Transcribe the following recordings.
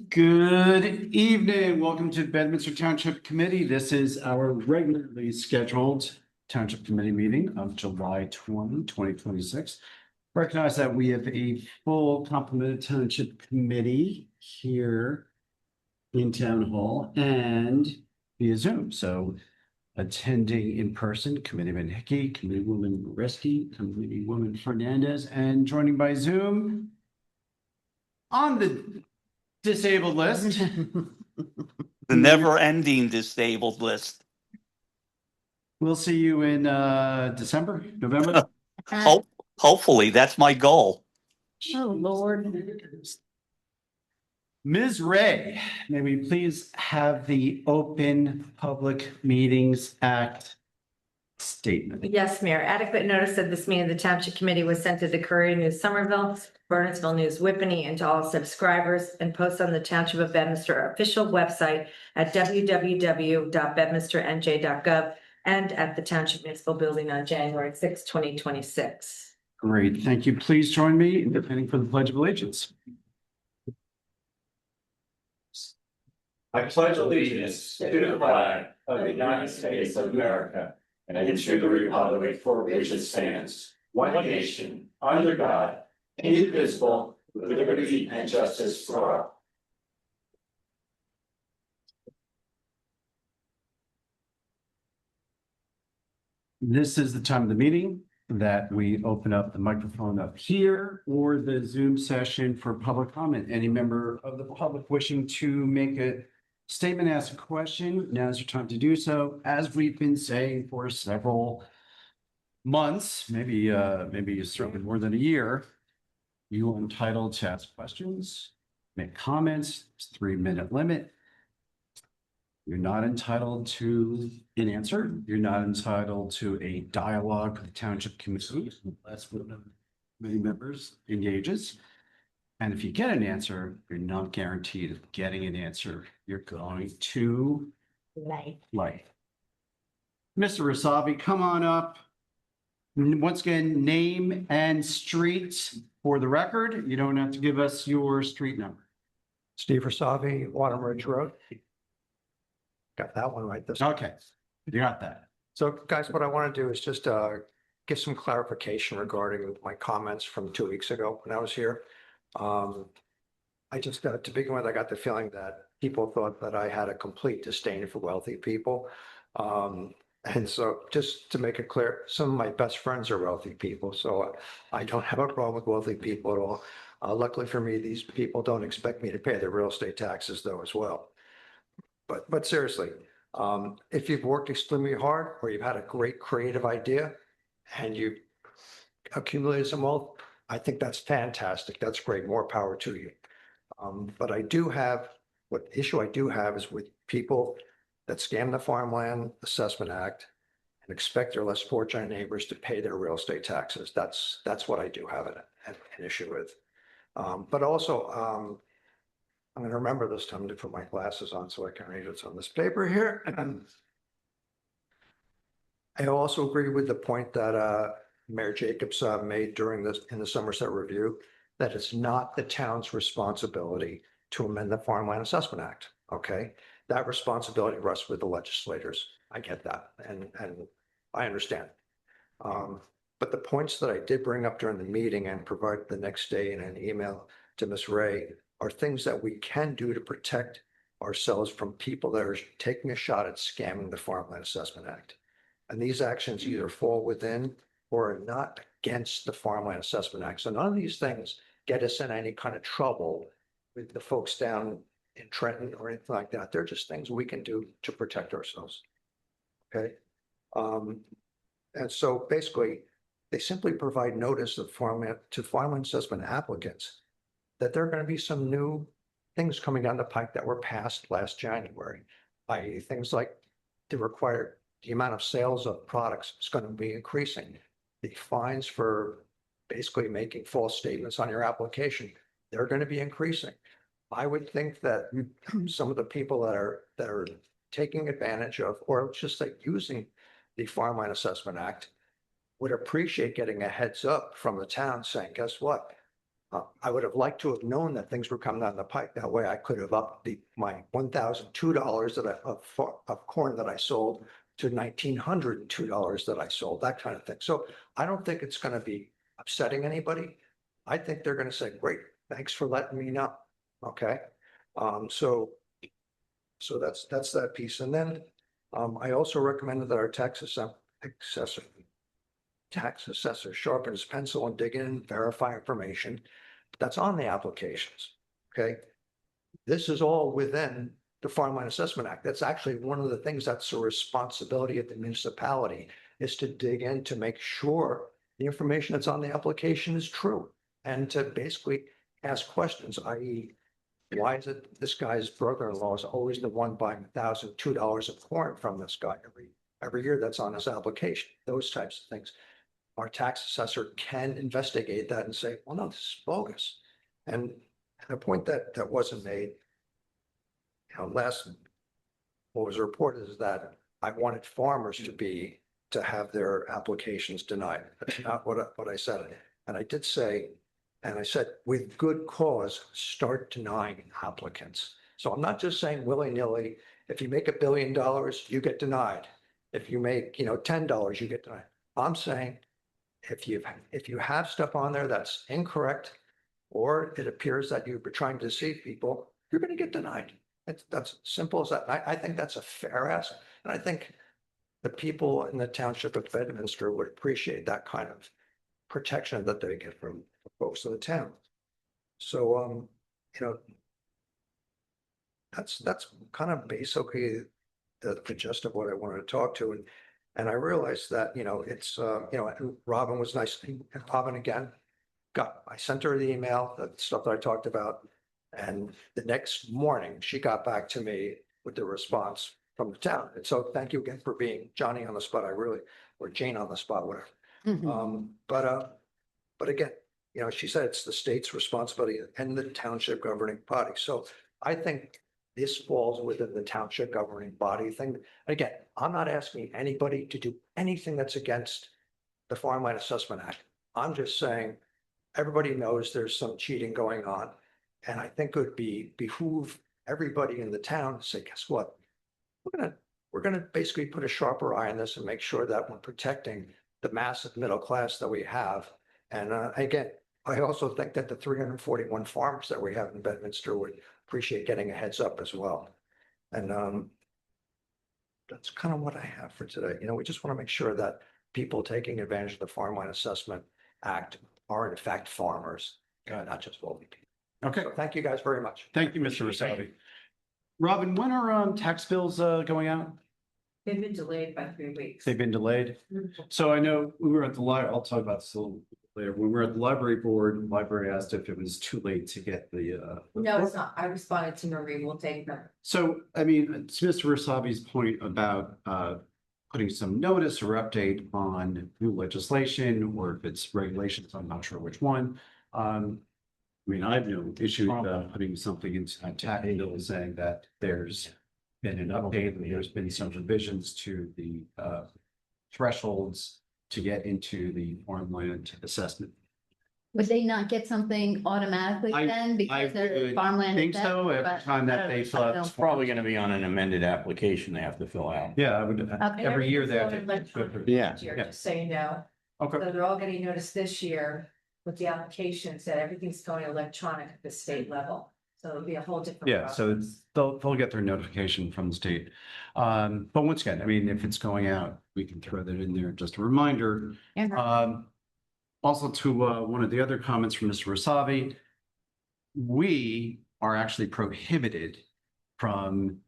Good evening. Welcome to Bedminster Township Committee. This is our regularly scheduled Township Committee meeting of July 2026. Recognize that we have a full complement of Township Committee here in Town Hall and via Zoom. So attending in person, Committeeman Hickey, Committeewoman Reski, Committeewoman Fernandez, and joining by Zoom on the disabled list. The never-ending disabled list. We'll see you in December, November. Hopefully, that's my goal. Oh, Lord. Ms. Ray, may we please have the Open Public Meetings Act statement? Yes, Mayor. Adequate notice of this meeting of the Township Committee was sent to the Courier News Somerville, Burnsville News Whippany, and to all subscribers, and posted on the Township of Bedminster official website at www.bedminsternj.gov and at the Township Municipal Building on January 6, 2026. Great, thank you. Please join me in defending for the Pledge of Allegiance. I pledge allegiance to the flag of the United States of America and to the republic for which it stands, one nation, under God, indivisible, with liberty and justice for all. This is the time of the meeting that we open up the microphone up here or the Zoom session for public comment. Any member of the public wishing to make a statement, ask a question, now's your time to do so. As we've been saying for several months, maybe certainly more than a year, you are entitled to ask questions, make comments. It's a 3-minute limit. You're not entitled to an answer. You're not entitled to a dialogue with the Township Committee unless one of the committee members engages. And if you get an answer, you're not guaranteed of getting an answer. You're going to life. Mr. Rasavi, come on up. Once again, name and street for the record. You don't have to give us your street number. Steve Rasavi, Autumn Ridge Road. Got that one right this time. Okay, you got that. So guys, what I want to do is just give some clarification regarding my comments from 2 weeks ago when I was here. I just, to begin with, I got the feeling that people thought that I had a complete disdain for wealthy people. And so just to make it clear, some of my best friends are wealthy people, so I don't have a problem with wealthy people at all. Luckily for me, these people don't expect me to pay their real estate taxes though as well. But seriously, if you've worked extremely hard or you've had a great creative idea and you accumulated some wealth, I think that's fantastic. That's great. More power to you. But I do have, what issue I do have is with people that scam the Farmland Assessment Act and expect their less fortunate neighbors to pay their real estate taxes. That's what I do have an issue with. But also, I'm going to remember this time to put my glasses on so I can read what's on this paper here. I also agree with the point that Mayor Jacobs made during this in the Somerset review, that it's not the town's responsibility to amend the Farmland Assessment Act. Okay, that responsibility rests with the legislators. I get that, and I understand. But the points that I did bring up during the meeting and provide the next day in an email to Ms. Ray are things that we can do to protect ourselves from people that are taking a shot at scamming the Farmland Assessment Act. And these actions either fall within or are not against the Farmland Assessment Act. So none of these things get us in any kind of trouble with the folks down in Trenton or anything like that. They're just things we can do to protect ourselves. Okay. And so basically, they simply provide notice of farmland assessment applicants that there are going to be some new things coming down the pike that were passed last January, i.e. things like the amount of sales of products is going to be increasing. The fines for basically making false statements on your application, they're going to be increasing. I would think that some of the people that are taking advantage of, or just like using the Farmland Assessment Act, would appreciate getting a heads up from the town saying, guess what? I would have liked to have known that things were coming down the pike. That way I could have upped my $1,002 of corn that I sold to $1,902 that I sold, that kind of thing. So I don't think it's going to be upsetting anybody. I think they're going to say, great, thanks for letting me know. Okay. So that's that piece. And then I also recommended that our tax assessor sharpen his pencil and dig in and verify information that's on the applications. Okay. This is all within the Farmland Assessment Act. That's actually one of the things that's a responsibility of the municipality, is to dig in to make sure the information that's on the application is true, and to basically ask questions, i.e., why is it this guy's brother-in-law is always the one buying $1,002 of corn from this guy every year that's on his application? Those types of things. Our tax assessor can investigate that and say, well, no, this is bogus. And a point that wasn't made, what was reported is that I wanted farmers to have their applications denied. That's not what I said. And I did say, and I said, with good cause, start denying applicants. So I'm not just saying willy-nilly, if you make $1 billion, you get denied. If you make, $10, you get denied. I'm saying if you have stuff on there that's incorrect, or it appears that you're trying to deceive people, you're going to get denied. That's simple as that. I think that's a fair ask. And I think the people in the township of Bedminster would appreciate that kind of protection that they get from folks in the town. So, that's kind of basically the gist of what I wanted to talk to. And I realized that, it's, Robin was nice. And Robin, again, I sent her the email, the stuff that I talked about. And the next morning, she got back to me with the response from the town. And so thank you again for being Johnny on the spot. Or Jane on the spot, whatever. But again, she said it's the state's responsibility and the township governing body. So I think this falls within the township governing body thing. Again, I'm not asking anybody to do anything that's against the Farmland Assessment Act. I'm just saying everybody knows there's some cheating going on. And I think it would behoove everybody in the town to say, guess what? We're gonna basically put a sharper eye on this and make sure that we're protecting the massive middle class that we have. And again, I also think that the 341 farms that we have in Bedminster would appreciate getting a heads up as well. And that's kind of what I have for today. We just want to make sure that people taking advantage of the Farmland Assessment Act are in fact farmers, not just wealthy people. Okay, So thank you guys very much. thank you, Mr. Rosavi. Robin, when are tax bills going out? They've been delayed by 3 weeks. They've been delayed. So I know we were at the library, I'll talk about this a little later. When we were at the library board, the library asked if it was too late to get the. No, it's not. I responded to Marie. We'll take them. So, I mean, to Mr. Rosavi's point about putting some notice or update on new legislation, or if it's regulations, I'm not sure which one. I mean, I have no issue putting something into a tax bill saying that there's been an update and there's been some revisions to the thresholds to get into the farmland assessment. Would they not get something automatically I then because they're would farmland? think so, every but time that I don't they know. fill out. I this don't- form. Probably gonna be on an amended application they have to fill out. Yeah, I would, Okay. every year they have Everything's to. going Yeah. This year, just so you know. Okay, So they're all getting noticed this year with the applications that everything's going electronic at the state level. So it'll be a whole different. yeah, so process. they'll get their notification from the state. But once again, I mean, if it's going out, we can throw that in there, just a reminder. Yeah. Also to one of the other comments from Mr. Rosavi, we are actually prohibited from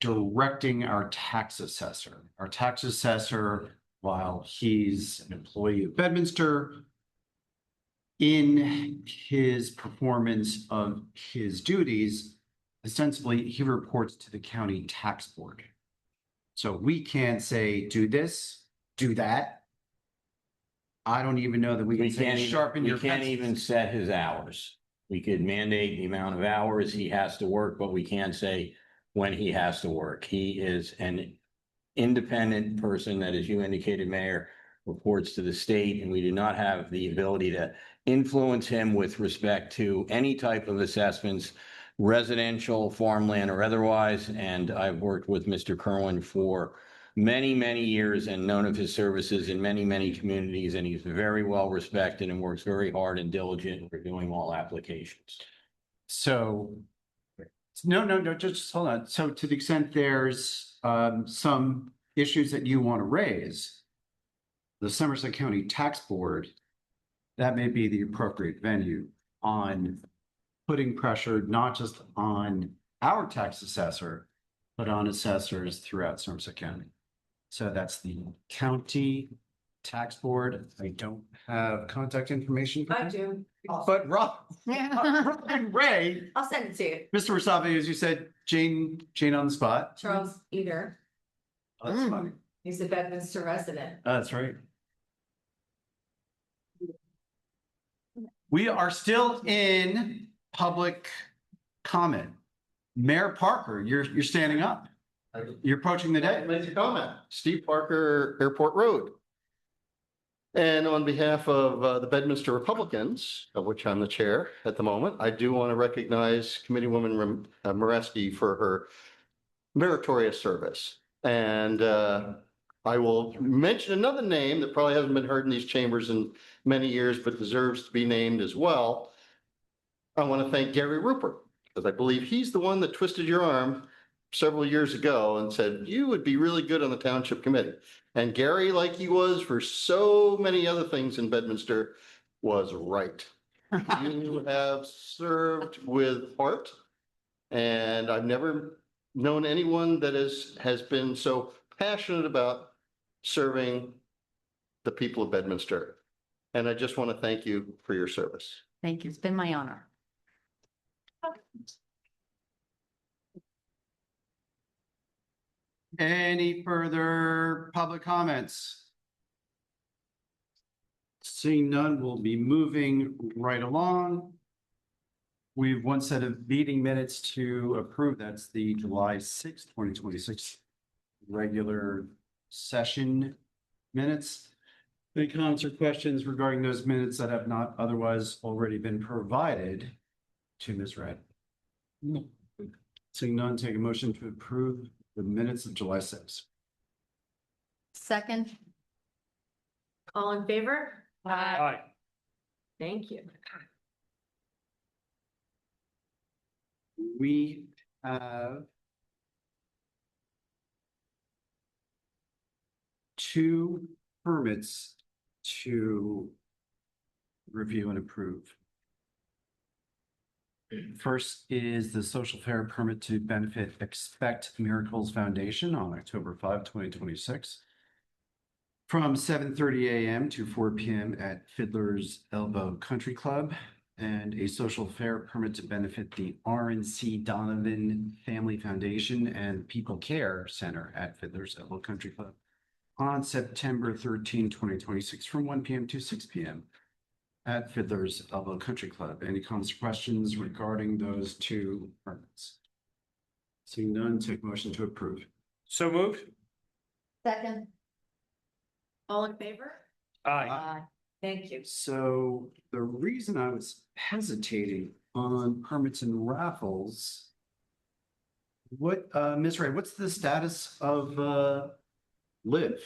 directing our tax assessor. Our tax assessor, while he's an employee of Bedminster, in his performance of his duties, ostensibly, he reports to the county tax board. So we can't say, do this, do that. I don't even know that we can say sharpen your We can't pencils. even set his hours. We could mandate the amount of hours he has to work, but we can't say when he has to work. He is an independent person that, as you indicated, Mayor, reports to the state, and we do not have the ability to influence him with respect to any type of assessments, residential, farmland, or otherwise. And I've worked with Mr. Kerwin for many, many years and known of his services in many, many communities, and he's very well respected and works very hard and diligent for doing all applications. So, no, just hold on. So to the extent there's some issues that you want to raise, the Somerset County Tax Board, that may be the appropriate venue on putting pressure not just on our tax assessor, but on assessors throughout Somerset County. So that's the county tax board. I don't have contact information. for I them. do. But Rob and Ray, I'll send it to you. Mr. Wasabi, as you said, Jane on the spot. Charles Eder, Oh, that's funny. he's a Bedminster resident. That's right. We are still in public comment. Mayor Parker, you're standing up. You're approaching the day. Make a comment. Steve Parker, Airport Road. And on behalf of the Bedminster Republicans, of which I'm the chair at the moment, I do want to recognize Committeewoman Moreski for her meritorious service. And I will mention another name that probably hasn't been heard in these chambers in many years, but deserves to be named as well. I want to thank Gary Rupert, because I believe he's the one that twisted your arm several years ago and said, you would be really good on the township committee. And Gary, like he was for so many other things in Bedminster, was right. You have served with heart, and I've never known anyone that has been so passionate about serving the people of Bedminster. And I just want to thank you for your service. Thank you. It's been my honor. Any further public comments? Seeing none, we'll be moving right along. We have one set of meeting minutes to approve. That's the July 6th, 2026 regular session minutes. Any comments or questions regarding those minutes that have not otherwise already been provided to Ms. Red? Seeing none, take a motion to approve the minutes of July 6th. Second. All in favor? Aye. Thank you. We have two permits to review and approve. First is the social fair permit to benefit Expect Miracles Foundation on October 5, 2026. From 7:30 a.m. to 4 p.m. at Fiddler's Elbow Country Club, and a social fair permit to benefit the RNC Donovan Family Foundation and People Care Center at Fiddler's Elbow Country Club on September 13, 2026, from 1 p.m. to 6 p.m. at Fiddler's Elbow Country Club. Any comments or questions regarding those two permits? Seeing none, take motion to approve. So moved. Second. All in favor? Aye. Thank you. So the reason I was hesitating on permits and raffles, what, Ms. Ray, what's the status of Live?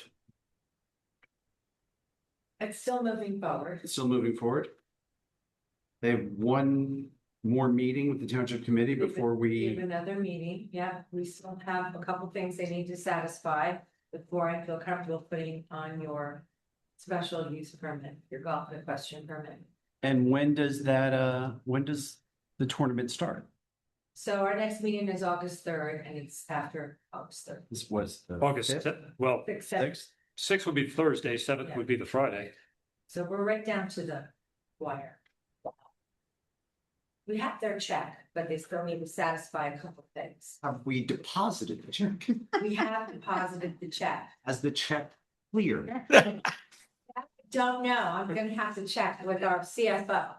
It's still moving forward. It's still moving forward? They have one more meeting with the township committee before We have we, another meeting. Yeah, we still have a couple things they need to satisfy before I feel comfortable putting on your special use permit, your golf equestrian permit. and when does that, when does the tournament start? So our next meeting is August 3rd and it's after August 3rd. This was the August, 5th, well, Six, seven. 6th? 6th would be Thursday, 7th would be the Friday. So we're right down to the wire. We have their check, but they still need to satisfy a couple things. Have we deposited the check? We have deposited the check. Has the check cleared? Don't know. I'm gonna have to check with our CFO,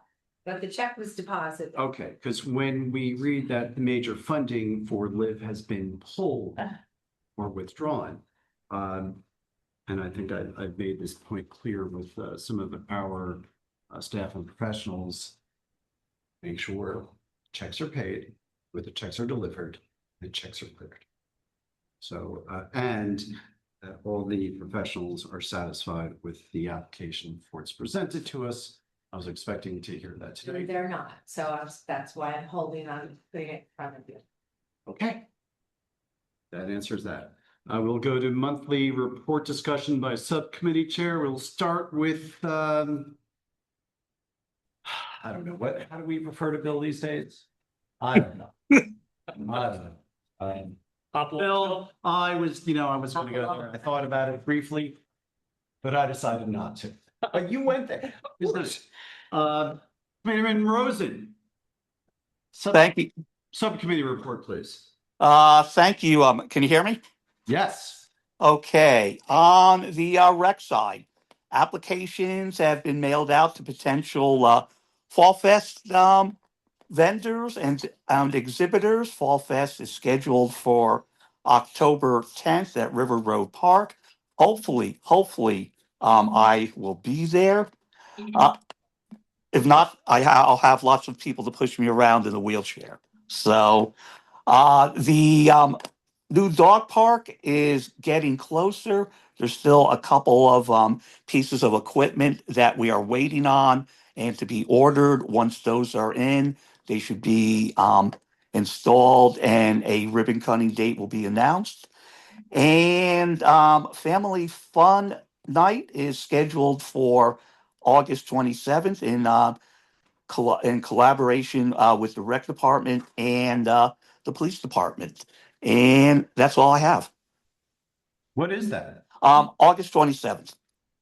but the check was deposited. Okay, because when we read that the major funding for Live has been pulled or withdrawn, and I think I've made this point clear with some of our staff and professionals. Make sure checks are paid, with the checks are delivered, and checks are cleared. So, and all the professionals are satisfied with the application before it's presented to us. I was expecting to hear that today. They're not, so that's why I'm holding on putting it in front of you. Okay. That answers that. We'll go to monthly report discussion by subcommittee chair. We'll start with, I don't know, how do we refer to Bill these days? I don't know. I don't know. Bill, I was going to go there. I thought about it briefly, but I decided not to. But you went there. Committeeman Rosen. Thank you. Subcommittee report, please. Thank you. Can you hear me? Yes. Okay, on the rec side, applications have been mailed out to potential Fall Fest vendors and exhibitors. Fall Fest is scheduled for October 10th at River Road Park. Hopefully, I will be there. If not, I'll have lots of people to push me around in a wheelchair. So the new dog park is getting closer. There's still a couple of pieces of equipment that we are waiting on and to be ordered. Once those are in, they should be installed and a ribbon cutting date will be announced. And Family Fun Night is scheduled for August 27th in collaboration with the rec department and the police department. And that's all I have. What is that? August 27th,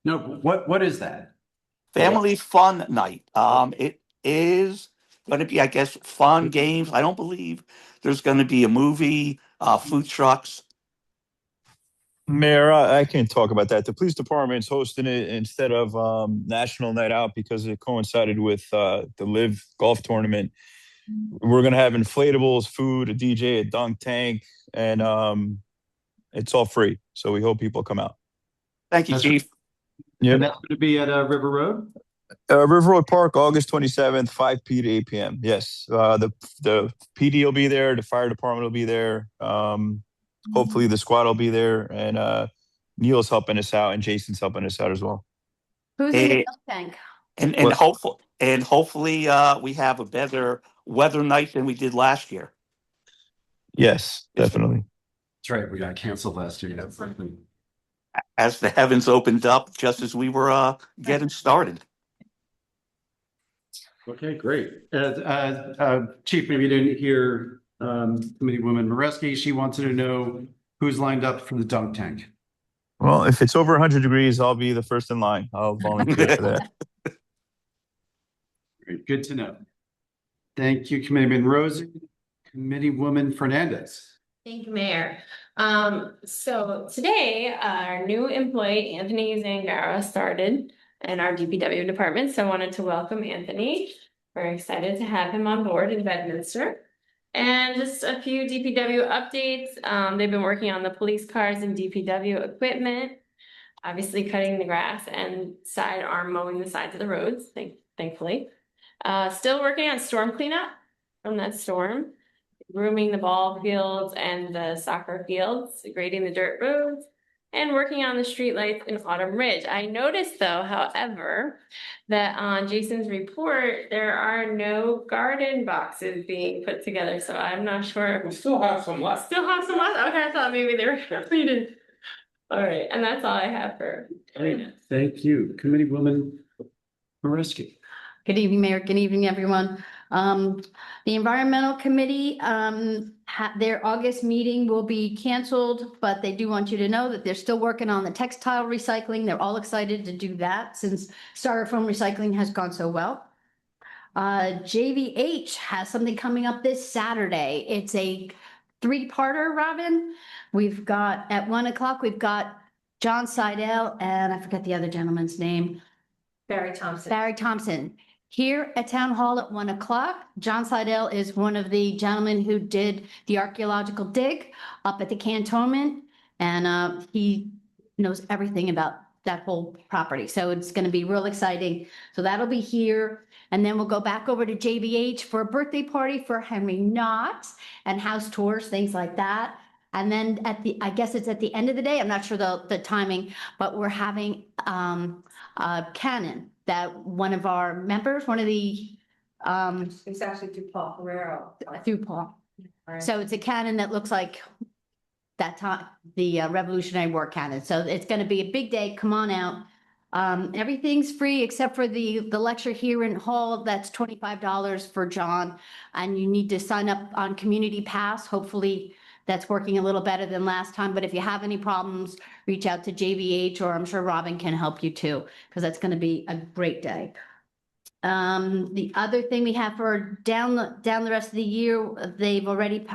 No, what is that? Family Fun Night. It is going to be, I guess, fun games. I don't believe there's going to be a movie, food trucks. Mayor, I can't talk about that. The police department's hosting it instead of National Night Out because it coincided with the Live Golf Tournament. We're gonna have inflatables, food, a DJ, a dunk tank, and it's all free. So we hope people come out. Thank you, That's- Chief. Yeah, And that's going to be at River Road? River Road Park, August 27th, 5 p. to 8 p.m. Yes, the PD will be there, the fire department will be there. Hopefully the squad will be there, and Neil's helping us out, and Jason's helping us out as well. Who's in the dunk tank? And What? hopefully we have a better weather night than we did last year. Yes, definitely. That's right. We got canceled last year. As the heavens opened up just as we were getting started. Okay, great. Chief, maybe you didn't hear Committeewoman Mareski. She wanted to know who's lined up for the dunk tank. Well, if it's over 100 degrees, I'll be the first in line. I'll volunteer for that. Great, good to know. Thank you, Committeeman Rosen. Committeewoman Fernandez. Thank you, Mayor. So today, our new employee, Anthony Zangara, started in our DPW department. So I wanted to welcome Anthony. We're excited to have him on board in Bedminster. And just a few DPW updates. They've been working on the police cars and DPW equipment, obviously cutting the grass and sidearm mowing the sides of the roads, thankfully. Still working on storm cleanup from that storm. Grooming the ball fields and the soccer fields, grading the dirt roads, and working on the streetlights in Autumn Ridge. I noticed though, however, that on Jason's report, there are no garden boxes being put together, so I'm not sure. We still have some left. Still have some left? Okay, I thought maybe they were completed. All right, and that's all I have for. Thank you, Committeewoman Mareski. Good evening, Mayor. Good evening, everyone. The Environmental Committee, their August meeting will be canceled, but they do want you to know that they're still working on the textile recycling. They're all excited to do that since styrofoam recycling has gone so well. JVH has something coming up this Saturday. It's a three-parter, Robin. We've got, at 1 o'clock, we've got John Seidel, and I forget the other gentleman's name. Barry Thompson. Barry Thompson. Here at Town Hall at 1 o'clock, John Seidel is one of the gentlemen who did the archaeological dig up at the cantonment. And he knows everything about that whole property. So it's going to be real exciting. So that'll be here. And then we'll go back over to JVH for a birthday party for Henry Knott and house tours, things like that. And then I guess it's at the end of the day, I'm not sure the timing, but we're having a cannon that one of our members, one of the It's actually through Paul Ferrero. through Paul. So it's a cannon that looks like that time, the Revolutionary War cannon. So it's going to be a big day. Come on out. Everything's free except for the lecture here in Hall. That's $25 for John. And you need to sign up on Community Pass. Hopefully that's working a little better than last time. But if you have any problems, reach out to JVH, or I'm sure Robin can help you too, because that's going to be a great day. The other thing we have for down the rest of the year, they've already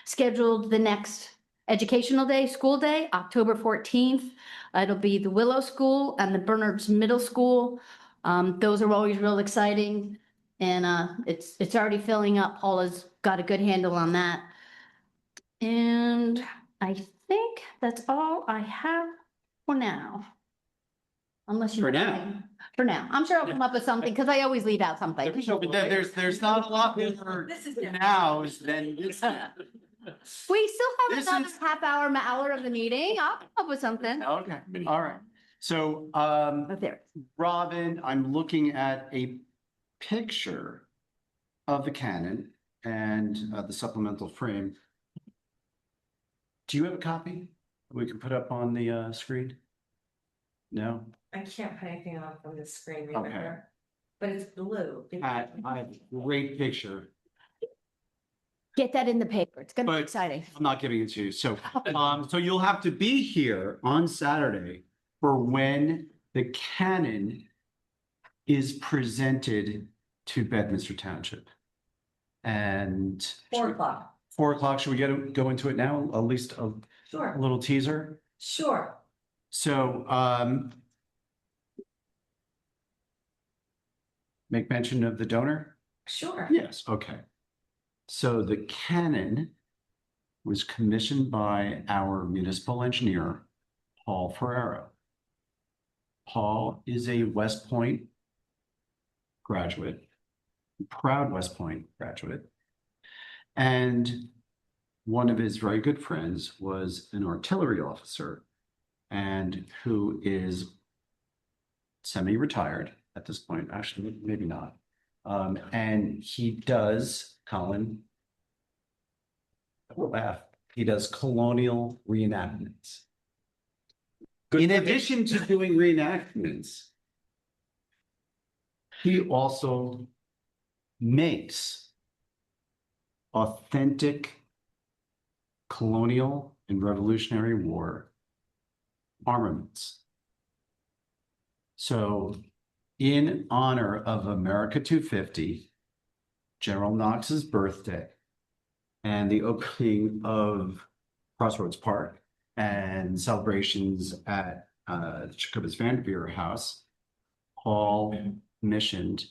scheduled the next educational day, school day, October 14th. It'll be the Willow School and the Bernard's Middle School. Those are always real exciting, and it's already filling up. Paula's got a good handle on that. And I think that's all I have for now. Unless you. For now. For now. I'm sure I'll come up with something, because I always leave out something. But there's not a lot more This is now than this. We still have This another is- half hour of the meeting. I'll come up with something. Okay, all right. So, Oh, there. Robin, I'm looking at a picture of the cannon and the supplemental frame. Do you have a copy we can put up on the screen? No? I can't put anything on from the screen, remember? But it's blue. I have a great picture. Get that in the paper. It's gonna be But- exciting. I'm not giving it to you. So, so you'll have to be here on Saturday for when the cannon is presented to Bedminster Township. And 4 o'clock. 4 o'clock, should we go into it now? At least a Sure, little teaser? sure. So, make mention of the donor? Sure. Yes, okay. So the cannon was commissioned by our municipal engineer, Paul Ferrero. Paul is a West Point graduate, proud West Point graduate. And one of his very good friends was an artillery officer and who is semi-retired at this point, actually, maybe not. And he does, Colin, don't laugh, he does colonial reenactments. In addition to doing reenactments, he also makes authentic colonial and Revolutionary War armaments. So in honor of America 250, General Knox's birthday, and the opening of Crossroads Park and celebrations at Jacobus Vanderveer House, Paul commissioned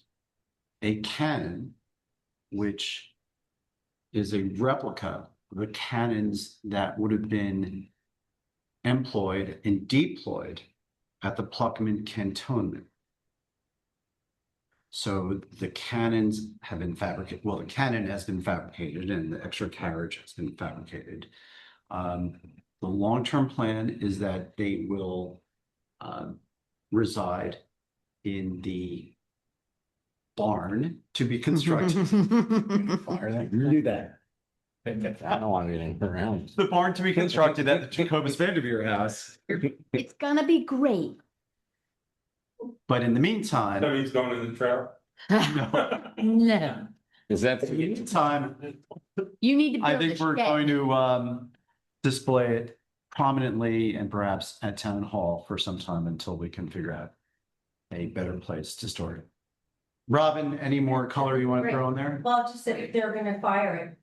a cannon, which is a replica of the cannons that would have been employed and deployed at the Pluckman Cantonment. So the cannons have been fabricated. Well, the cannon has been fabricated and the extra carriage has been fabricated. The long-term plan is that they will reside in the barn to be constructed. Fire that, you do that. I don't want anything around. The barn to be constructed at the Jacobus Vanderveer House. It's gonna be great. But in the meantime, he's going in the trailer. no, No, Is that? in the meantime, you need to I build a think we're shed. going to display it prominently and perhaps at town hall for some time until we can figure out a better place to store it. Robin, any more color you want to throw in there? Well, just that they're gonna fire it.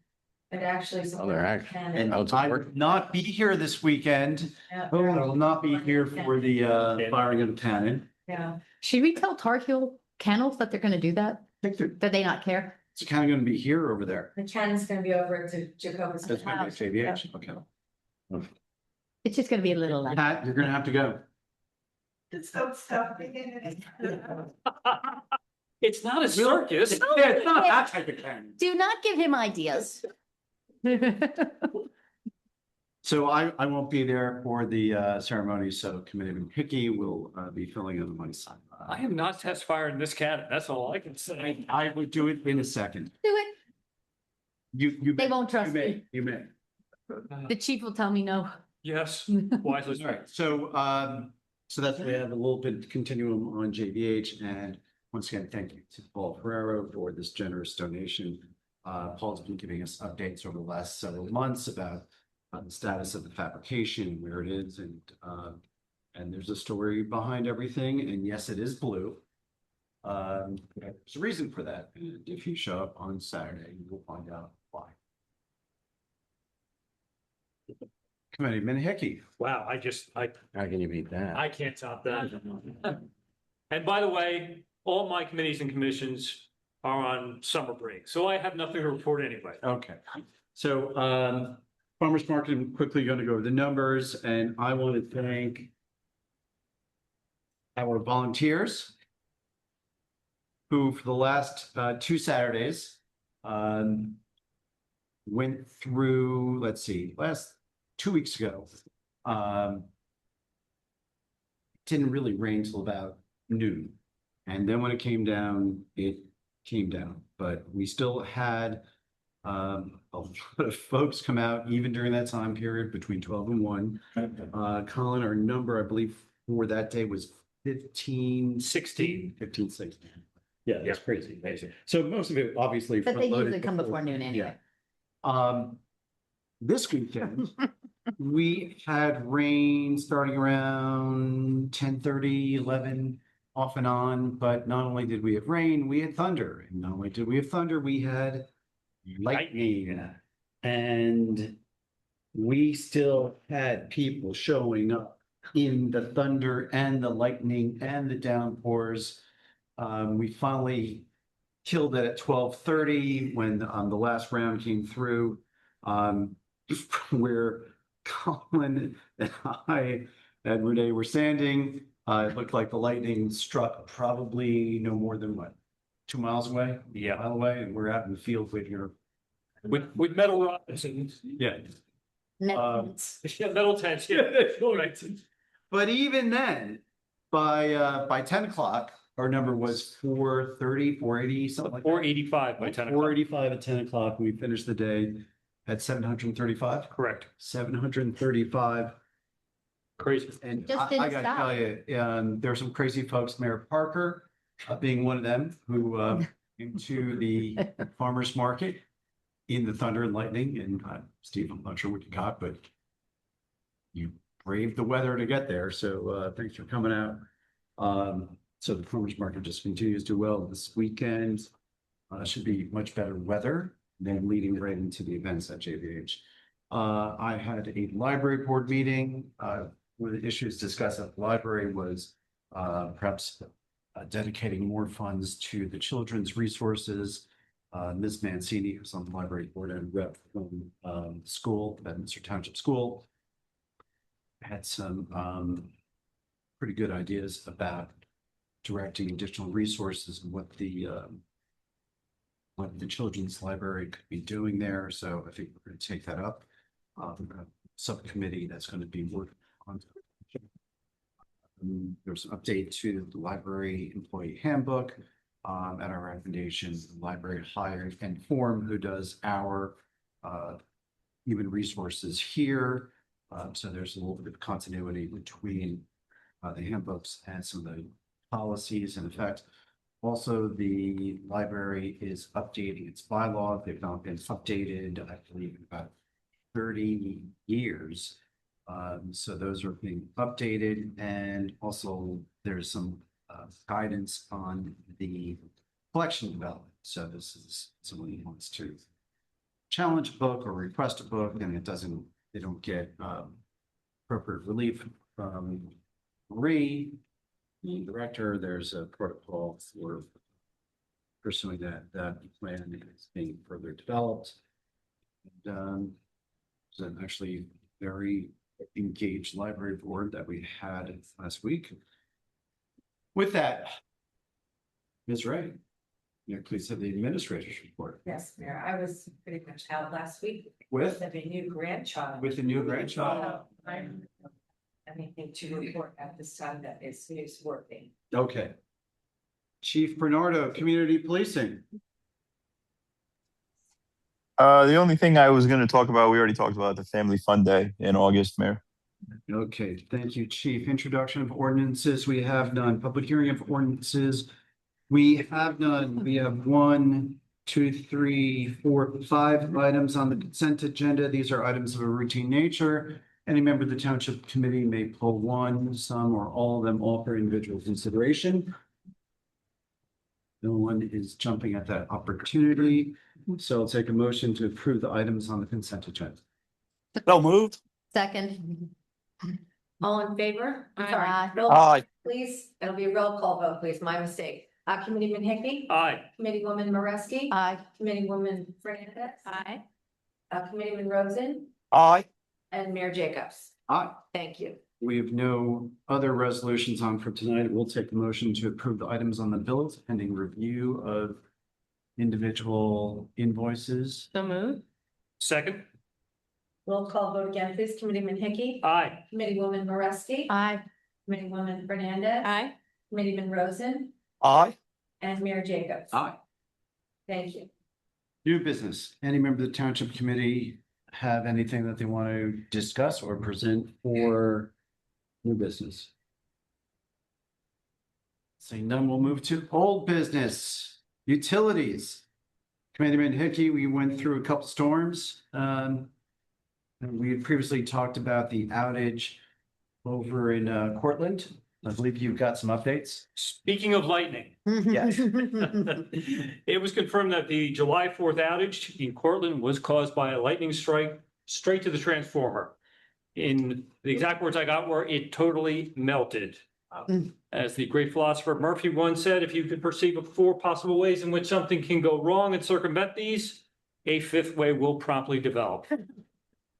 It actually. Oh, they're actually- Cannon. And Oh, it's I will working. not be here this weekend. Yeah, I will not be here for the firing of the cannon. Yeah. Should we tell Tar Heel Kennels that they're gonna do that? I think they're, That they not care? it's kind of going to be here or over there. The cannon's gonna be over to Jacobus. That's going to be House. JVH, okay. It's just gonna be a little less. Pat, you're gonna have to go. It's not a circus. Yeah, it's not that type of thing. Do not give him ideas. So I won't be there for the ceremony, so Committeeman Hickey will be filling in the money sign. I am not test firing this cannon. That's all I can say. I would do it in a second. Do it. You. They won't trust me. You may. The chief will tell me no. Yes, wisely. All right, so that's, we have a little bit continuum on JVH, and once again, thank you to Paul Ferrero for this generous donation. Paul's been giving us updates over the last several months about the status of the fabrication, where it is, and there's a story behind everything, and yes, it is blue. There's a reason for that, and if you show up on Saturday, you will find out why. Committeeman Hickey. Wow, I How can you beat that? I can't top that. And by the way, all my committees and commissions are on summer break, so I have nothing to report anyway. Okay, so farmers market, I'm quickly going to go over the numbers, and I want to thank our volunteers who for the last 2 Saturdays went through, let's see, last 2 weeks ago. Didn't really rain till about noon. And then when it came down, but we still had a lot of folks come out even during that time period between 12 and 1. Colin, our number, I believe, for that day was 16. Yeah, that's crazy, amazing. So most of it obviously. But they usually front-loaded come before noon anyway. Yeah. This weekend, we had rain starting around 10:30, 11, off and on, but not only did we have rain, we had thunder. And not only did we have thunder, we had lightning. And we still had people showing up in the thunder and the lightning and the downpours. We finally killed it at 12:30 when the last round came through, where Colin and I and Renee were standing. It looked like the lightning struck probably no more than 2 miles away? Yeah. A mile away, and we're out in the field waiting here. With metal rods and Yeah. Nets. metal tents, yeah, right. But even then, by 10 o'clock, our number was 430, 480, something like that. 485 by 10 o'clock. 485 at 10 o'clock. We finished the day at 735. Correct. 735. Crazy. And Just I didn't gotta stop. tell you, there are some crazy folks, Mayor Parker being one of them, who into the farmer's market in the thunder and lightning. And Steve, I'm not sure what you got, but you braved the weather to get there. So thanks for coming out. So the farmer's market just continues to do well this weekend. Should be much better weather than leading right into the events at JVH. I had a library board meeting. One of the issues discussed at the library was perhaps dedicating more funds to the children's resources. Ms. Mancini, who's on the library board and rep from school, Bedminster Township School, had some pretty good ideas about directing additional resources and what the children's library could be doing there. So I think we're going to take that up. A subcommittee that's going to be working on. There's an update to the library employee handbook. At our recommendation, the library hired and form who does our human resources here. So there's a little bit of continuity between the handbooks and some of the policies. And in fact, also the library is updating its bylaw. They've not been updated, I believe, in about 30 years. So those are being updated, and also there's some guidance on the collection development. So this is someone who wants to challenge a book or request a book, and they don't get appropriate relief from the director. There's a protocol for pursuing that plan is being further developed. And, it's actually very engaged library board that we had last week. With that, Ms. Ray, please have the administrator's report. Yes, Mayor, I was pretty much out last week With with a new grandchild. a new grandchild. I'm anything to report at this time that is working. Okay. Chief Bernardo, Community Policing. The only thing I was going to talk about, we already talked about the Family Fun Day in August, Mayor. Okay, thank you, Chief. Introduction of ordinances, we have none. Public hearing of ordinances, we have none. We have 1, 2, 3, 4, 5 items on the consent agenda. These are items of a routine nature. Any member of the Township Committee may pull one, some, or all of them, all for individual consideration. No one is jumping at that opportunity, so I'll take a motion to approve the items on the consent agenda. So moved. Second. All in favor? I'm Aye. sorry. Roll, Aye. please, it'll be a roll call vote, please, my mistake. Committeeman Hickey. Aye. Committeewoman Moreski. Aye. Committeewoman Fernandez. Aye. Committeeman Rosen Aye. and Mayor Jacobs. Aye. Thank you. We have no other resolutions on for tonight. We'll take the motion to approve the items on the bills pending review of individual invoices. So moved. Second. Roll call vote again, please. Committeeman Hickey. Aye. Committeewoman Moreski. Aye. Committeewoman Fernandez. Aye. Committeeman Rosen Aye. and Mayor Jacobs. Aye. Thank you. New business. Any member of the Township Committee have anything that they want to discuss or present for new business? Seeing none, we'll move to old business, utilities. Committeeman Hickey, we went through a couple storms. And we had previously talked about the outage over in Cortland. I believe you've got some updates. Speaking of lightning, Yes. it was confirmed that the July 4th outage in Cortland was caused by a lightning strike straight to the transformer. In the exact words I got were, it totally melted. As the great philosopher Murphy once said, if you could perceive 4 possible ways in which something can go wrong and circumvent these, a 5th way will promptly develop.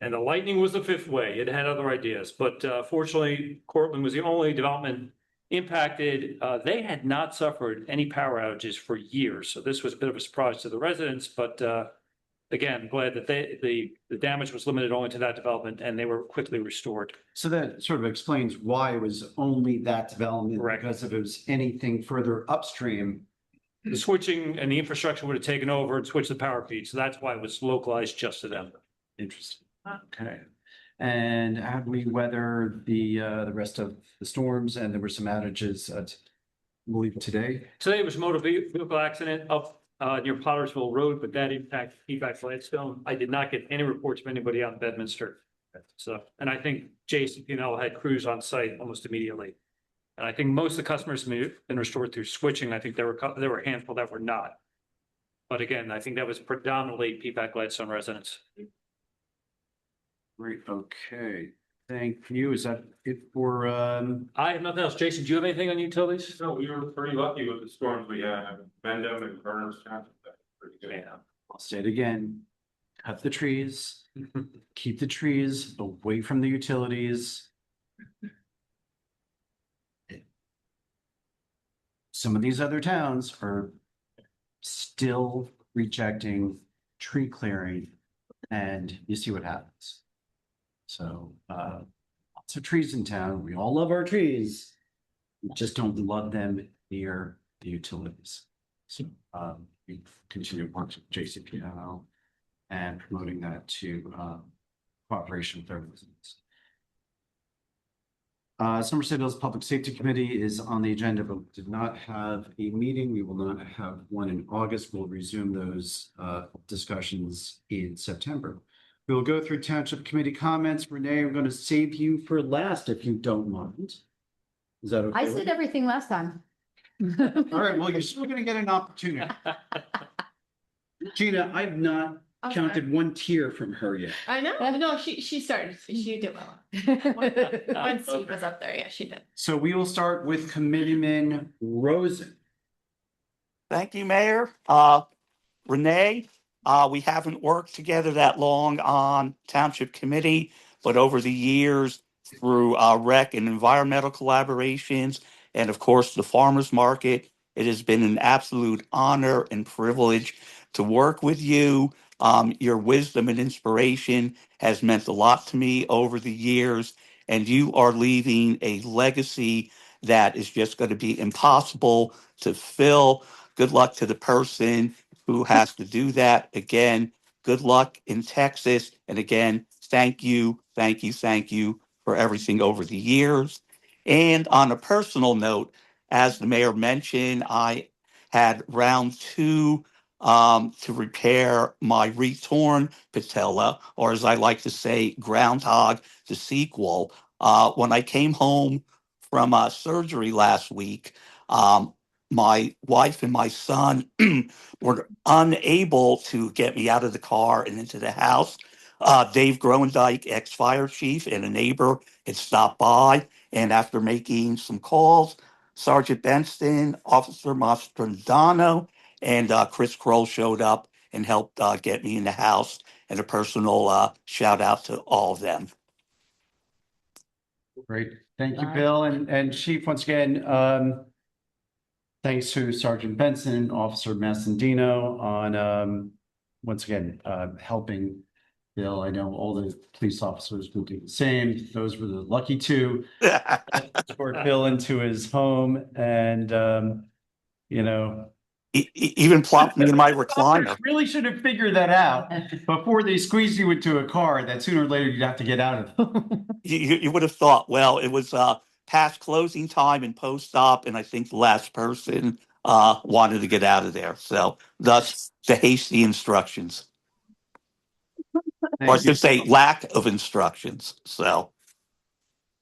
And the lightning was the 5th way. It had other ideas, but fortunately, Cortland was the only development impacted. They had not suffered any power outages for years, so this was a bit of a surprise to the residents. But again, glad that the damage was limited only to that development, and they were quickly restored. So that sort of explains why it was only that development. Correct. Because if it was anything further upstream, The switching and the infrastructure would have taken over and switched the power feed, so that's why it was localized just to them. interesting. Okay. And how do we weather the rest of the storms? And there were some outages, I believe today. Today was a motor vehicle accident up near Pottersville Road, but that impacted feedback Gladstone. I did not get any reports from anybody out in Bedminster. So, and I think JCP&L had crews on site almost immediately. And I think most of the customers have been restored through switching. I think there were a handful that were not. But again, I think that was predominantly feedback Gladstone residents. Great, okay. Thank you. Is that it for, I have nothing else. Jason, do you have anything on utilities? So we were pretty lucky with the storms we had, Mendham and Berners County. Pretty good. Yeah. I'll say it again, cut the trees, keep the trees away from the utilities. Some of these other towns are still rejecting tree clearing, and you see what happens. So, lots of trees in town. We all love our trees. We just don't love them near the utilities. So, we continue to work with JCP&L and promoting that to, cooperation with their residents. Somerset Hills Public Safety Committee is on the agenda, but did not have a meeting. We will not have one in August. We'll resume those discussions in September. We'll go through Township Committee comments. Renee, I'm going to save you for last if you don't mind. Is that okay? I said everything last time. All right, well, you're still going to get an opportunity. Gina, I've not I'm counted one tear from her yet. I know. No, she started. She did well. When Steve was up there, yeah, she did. So we will start with Committeeman Rosen. Thank you, Mayor. Renee, we haven't worked together that long on Township Committee, but over the years, through rec and environmental collaborations, and of course, the farmers market, it has been an absolute honor and privilege to work with you. Your wisdom and inspiration has meant a lot to me over the years, and you are leaving a legacy that is just going to be impossible to fill. Good luck to the person who has to do that. Again, good luck in Texas. And again, thank you, thank you, thank you for everything over the years. And on a personal note, as the mayor mentioned, I had round two to repair my retorn patella, or as I like to say, groundhog, the sequel. When I came home from surgery last week, my wife and my son were unable to get me out of the car and into the house. Dave Groendyke, ex-fire chief, and a neighbor had stopped by, and after making some calls, Sergeant Benston, Officer Mastrandano, and Chris Kroll showed up and helped get me in the house. And a personal shout out to all of them. Great. Thank you, Bill. And Chief, once again, thanks to Sergeant Benson, Officer Massandino on, once again, helping Bill. I know all the police officers will do the same. Those were the lucky two. Escort Bill into his home and, you know. Even plopped me in my recliner. Really should have figured that out before they squeeze you into a car that sooner or later you'd have to get out of. You would have thought, well, it was past closing time and post-op, and I think the last person wanted to get out of there. So thus the hasty instructions. Or I should say lack of instructions. So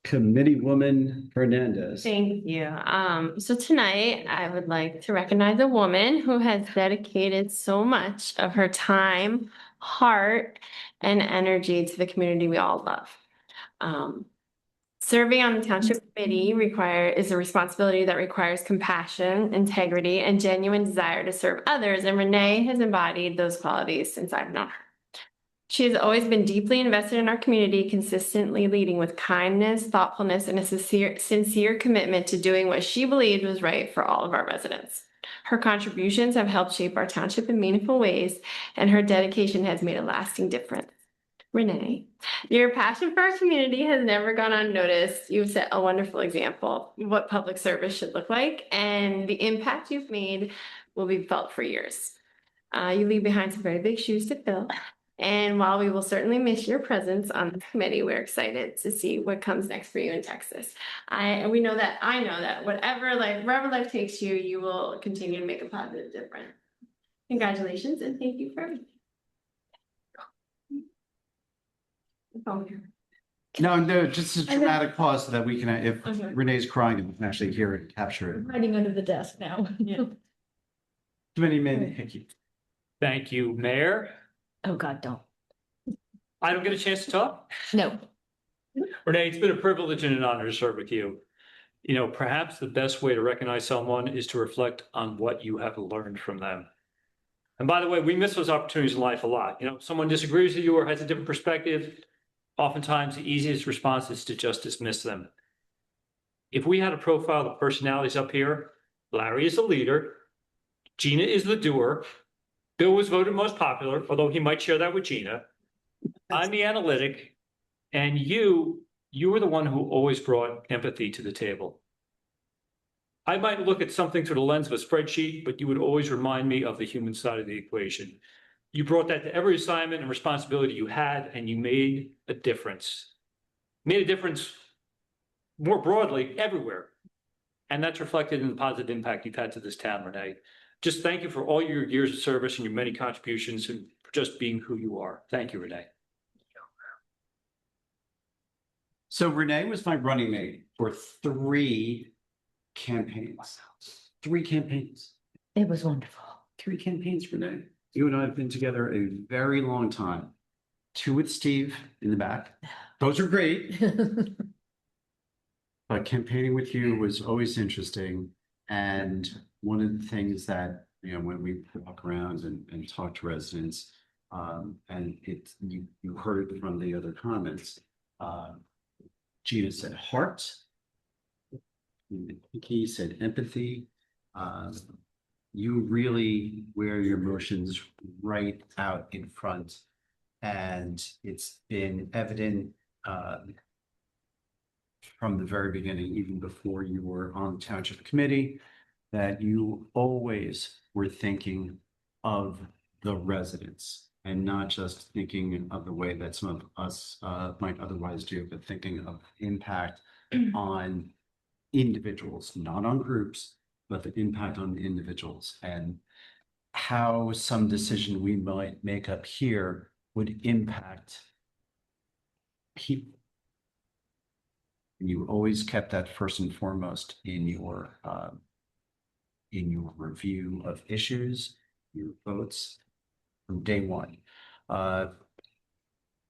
Committeewoman Hernandez. Thank you. So tonight I would like to recognize a woman who has dedicated so much of her time, heart, and energy to the community we all love. Serving on the township committee is a responsibility that requires compassion, integrity, and genuine desire to serve others. And Renee has embodied those qualities since I've known her. She has always been deeply invested in our community, consistently leading with kindness, thoughtfulness, and a sincere commitment to doing what she believed was right for all of our residents. Her contributions have helped shape our township in meaningful ways, and her dedication has made a lasting difference. Renee, your passion for our community has never gone unnoticed. You've set a wonderful example of what public service should look like, and the impact you've made will be felt for years. You leave behind some very big shoes to fill. And while we will certainly miss your presence on the committee, we're excited to see what comes next for you in Texas. I know that wherever life takes you, you will continue to make a positive difference. Congratulations and thank you for everything. No, just a dramatic pause so that we can, if Renee's crying, we can actually hear it, capture it. Hiding under the desk now. Committeeman Hickey. Thank you, Mayor. Oh, God, don't. I don't get a chance to talk. No. Renee, it's been a privilege and an honor to serve with you. You know, perhaps the best way to recognize someone is to reflect on what you have learned from them. And by the way, we miss those opportunities in life a lot. You know, if someone disagrees with you or has a different perspective, oftentimes the easiest response is to just dismiss them. If we had a profile of personalities up here, Larry is the leader, Gina is the doer, Bill was voted most popular, although he might share that with Gina. I'm the analytic, and you were the one who always brought empathy to the table. I might look at something through the lens of a spreadsheet, but you would always remind me of the human side of the equation. You brought that to every assignment and responsibility you had, and you made a difference. Made a difference more broadly everywhere. And that's reflected in the positive impact you've had to this town, Renee. Just thank you for all your years of service and your many contributions and for just being who you are. Thank you, Renee. So Renee was my running mate for 3 campaigns. 3 campaigns. It was wonderful. 3 campaigns, Renee. You and I have been together a very long time. 2 with Steve in the back. Those are great. But campaigning with you was always interesting. And one of the things that, you know, when we walk around and talk to residents, and you heard it from the other comments, Gina said heart. He said empathy. You really wear your emotions right out in front. And it's been evident from the very beginning, even before you were on the township committee, that you always were thinking of the residents and not just thinking of the way that some of us might otherwise do, but thinking of impact on individuals, not on groups, but the impact on individuals and how some decision we might make up here would impact people. You always kept that first and foremost in your review of issues, your votes from day one. A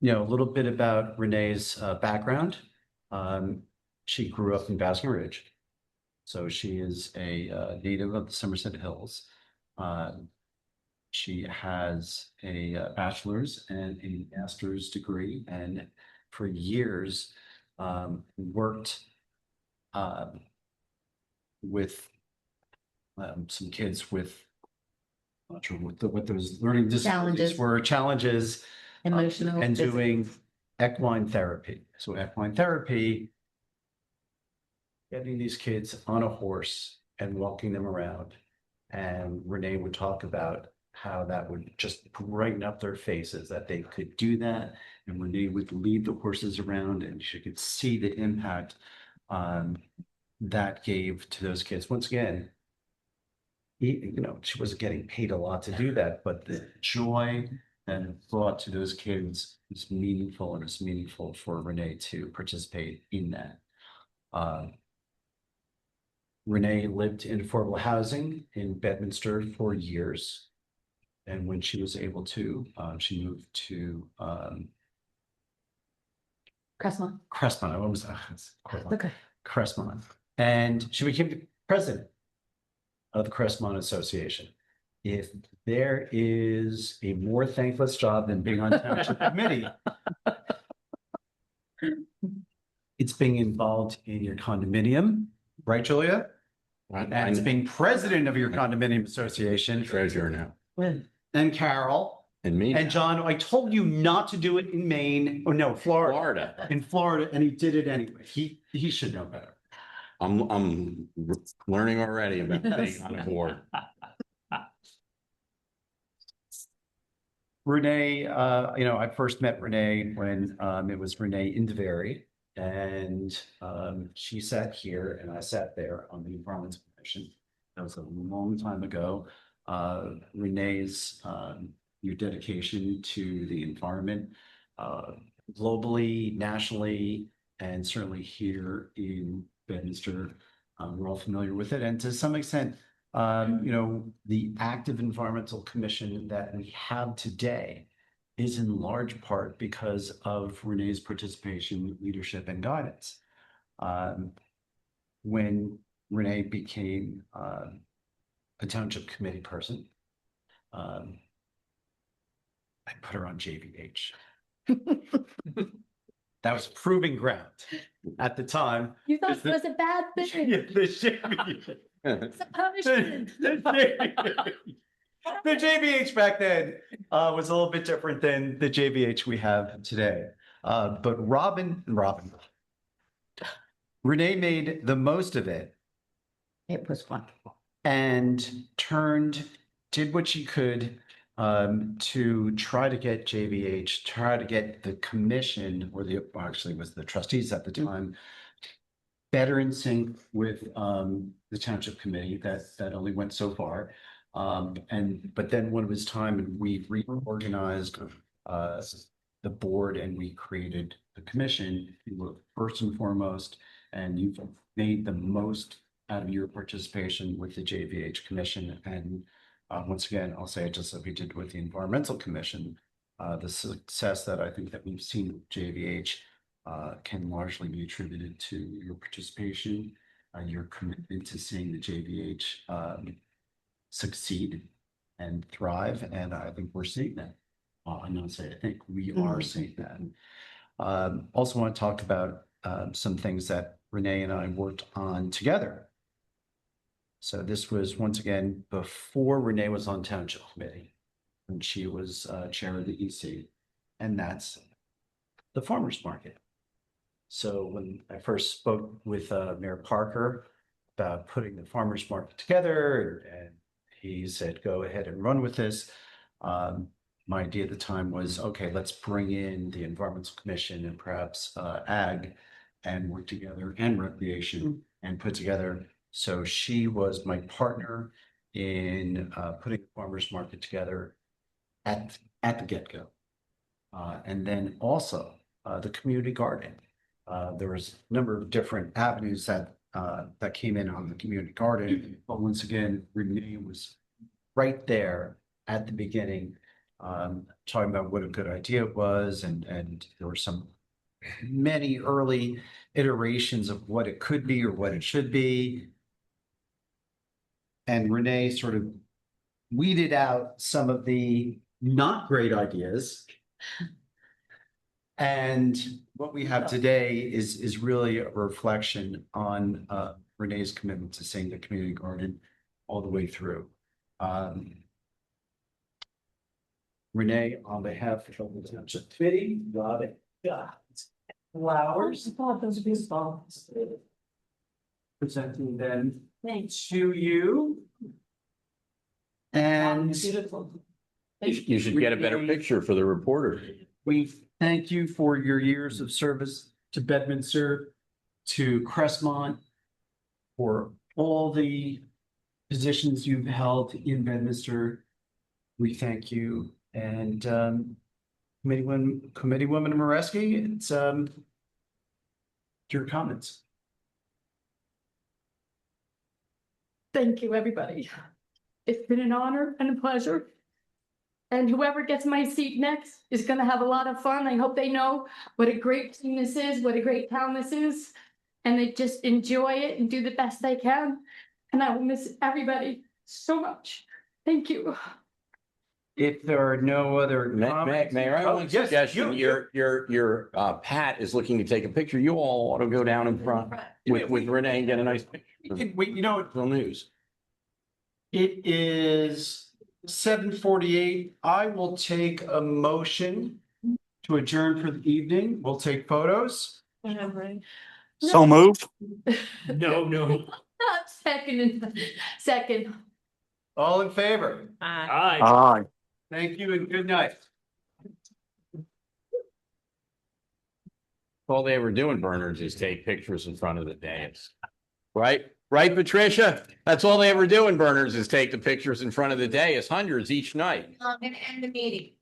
little bit about Renee's background. She grew up in Basking Ridge, so she is a native of the Somerset Hills. She has a bachelor's and a master's degree, and for years worked with some kids with, I'm not sure what those learning disabilities were, challenges, Emotional. and doing equine therapy. So equine therapy, getting these kids on a horse and walking them around. And Renee would talk about how that would just brighten up their faces, that they could do that. And Renee would lead the horses around and she could see the impact that gave to those kids. Once again, she wasn't getting paid a lot to do that, but the joy and brought to those kids is meaningful, and it's meaningful for Renee to participate in that. Renee lived in affordable housing in Bedminster for years. And when she was able to, she moved to Crestmont. Crestmont. I almost Okay. Crestmont. And she became the president of the Crestmont Association. If there is a more thankless job than being on township committee, it's being involved in your condominium, right, Julia? And it's being president of your condominium association. Treasurer now. And Carol. And me. And John, I told you not to do it in Maine, or no, Florida. In Florida, and he did it anyway. He should know better. I'm learning already about being on a board. Renee, I first met Renee when it was Renee Indevary, and she sat here and I sat there on the Environmental Commission. That was a long time ago. Renee's your dedication to the environment, globally, nationally, and certainly here in Bedminster, we're all familiar with it. And to some extent, the active environmental commission that we have today is in large part because of Renee's participation, leadership, and guidance. When Renee became a township committee person, I put her on JVH. That was proving ground at the time. You thought it was a bad thing. Yeah, the JVH. It's a punishment. The JVH back then was a little bit different than the JVH we have today. But Renee made the most of it. It was wonderful. And did what she could to try to get JVH, try to get the commission, or actually was the trustees at the time, better in sync with the township committee. That only went so far. But then when it was time, and we reorganized the board and we created the commission, you were first and foremost, and you've made the most out of your participation with the JVH commission. And once again, I'll say it just like we did with the environmental commission, the success that I think that we've seen with JVH can largely be attributed to your participation, your commitment to seeing the JVH succeed and thrive. And I think we're seeing that. I'm not saying I think we are seeing that. Also want to talk about some things that Renee and I worked on together. So this was once again before Renee was on Township Committee, when she was chair of the EC, and that's the farmers market. So when I first spoke with Mayor Parker about putting the farmers market together, and he said, go ahead and run with this. My idea at the time was, okay, let's bring in the Environmental Commission and perhaps Ag and work together, and Recreation, and put together. So she was my partner in putting the farmers market together at the get-go. And then also the community garden. There was a number of different avenues that came in on the community garden, but once again, Renee was right there at the beginning, talking about what a good idea it was, and there were many early iterations of what it could be or what it should be. And Renee sort of weeded out some of the not great ideas. And what we have today is really a reflection on Renee's commitment to seeing the community garden all the way through. Renee, on behalf of the Township Committee, got it. Flowers. Oh, those are beautiful. Presenting them Thanks. to you. And Beautiful. You should get a better picture for the reporter. we thank you for your years of service to Bedminster, to Crestmont, for all the positions you've held in Bedminster. We thank you. And Committeewoman Moreski, it's your comments. Thank you, everybody. It's been an honor and a pleasure. And whoever gets my seat next is gonna have a lot of fun. I hope they know what a great team this is, what a great town this is. And they just enjoy it and do the best they can. And I will miss everybody so much. Thank you. If there are no other comments. Mayor, I have one yes, suggestion. Your Pat is looking to take a picture. You all ought to go down in front with Renee and get a nice picture. Wait, you know, Real news. it is 7:48. I will take a motion to adjourn for the evening. We'll take photos. So moved. No, no. Second. All in favor? Aye. Aye. Thank you and good night. All they ever do in Bernard's is take pictures in front of the dais. Right? Right, Patricia? That's all they ever do in Bernard's is take the pictures in front of the dais, hundreds each night. And end the meeting.